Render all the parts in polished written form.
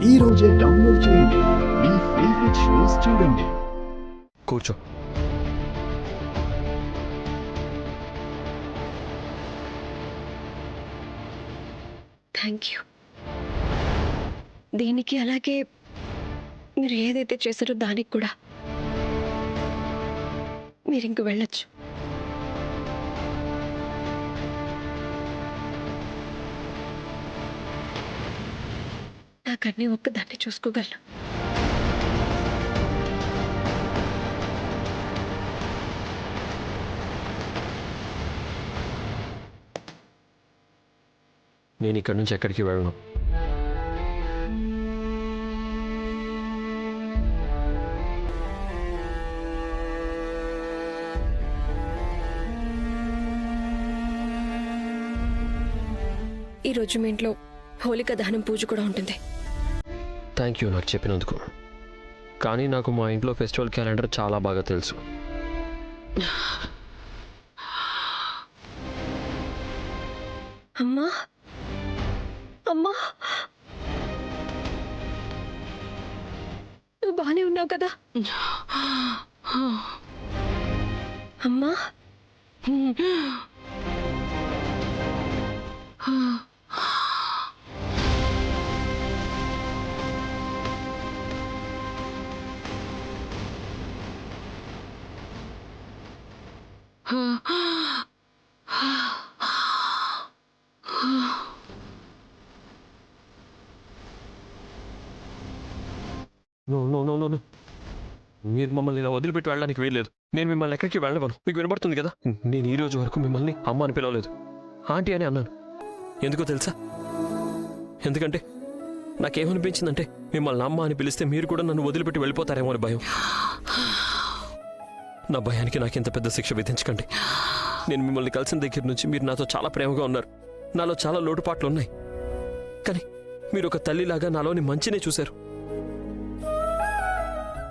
ఈ రోజే డౌన్లోడ్ చేయండి. మీ ఫేవరెట్ షోస్ చూడండి. కూర్చో. Thank you. దీనికి అలాగే మీరు ఏదైతే చేశారో దానికి కూడా మీరు ఇంక వెళ్ళొచ్చు. నాకన్నీ ఒక్కదాన్ని చూసుకోగలను. నేను ఇక్కడి నుంచి ఎక్కడికి వెళ్ళను. ఈరోజు మీ ఇంట్లో హోలికా దహనం పూజ కూడా ఉంటుంది. థ్యాంక్ యూ నాకు చెప్పినందుకు. కానీ నాకు మా ఇంట్లో ఫెస్టివల్ క్యాలెండర్ చాలా బాగా తెలుసు. అమ్మా, అమ్మా, నువ్వు బాగానే ఉన్నావు కదా అమ్మా? నో, మీరు మమ్మల్ని ఇలా వదిలిపెట్టి వెళ్ళడానికి వీల్లేదు. నేను మిమ్మల్ని ఎక్కడికి వెళ్ళవను. మీకు వినబడుతుంది కదా, నేను ఈ రోజు వరకు మిమ్మల్ని అమ్మ అని పిలవలేదు, ఆంటీ అని అన్నాను. ఎందుకో తెలుసా? ఎందుకంటే నాకేమనిపించిందంటే మిమ్మల్ని అమ్మ అని పిలిస్తే మీరు కూడా నన్ను వదిలిపెట్టి వెళ్ళిపోతారేమో అని భయం. నా భయానికి నాకు ఇంత పెద్ద శిక్ష విధించకండి. నేను మిమ్మల్ని కలిసిన దగ్గర నుంచి మీరు నాతో చాలా ప్రేమగా ఉన్నారు. నాలో చాలా లోటుపాట్లు ఉన్నాయి. కానీ మీరు ఒక తల్లిలాగా నాలోని మంచినే చూశారు.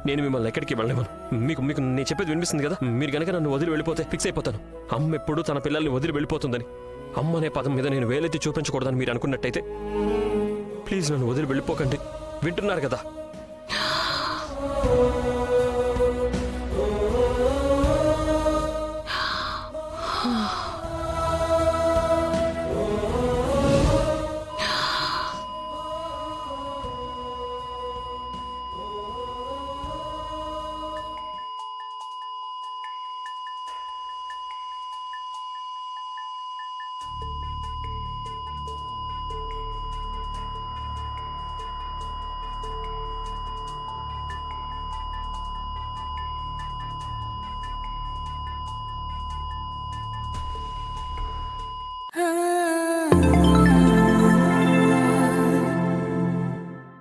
నేను మిమ్మల్ని ఎక్కడికి వెళ్ళలేమను. మీకు మీకు నేను చెప్పేది వినిపిస్తుంది కదా. మీరు గనక నన్ను వదిలి వెళ్ళిపోతే ఫిక్స్ అయిపోతాను. అమ్మ ఎప్పుడు తన పిల్లల్ని వదిలి వెళ్ళిపోతుందని, అమ్మ అనే పదం మీద నేను వేలెత్తి చూపించకూడదని మీరు అనుకున్నట్టయితే ప్లీజ్ నన్ను వదిలి వెళ్ళిపోకండి. వింటున్నారు కదా? Ah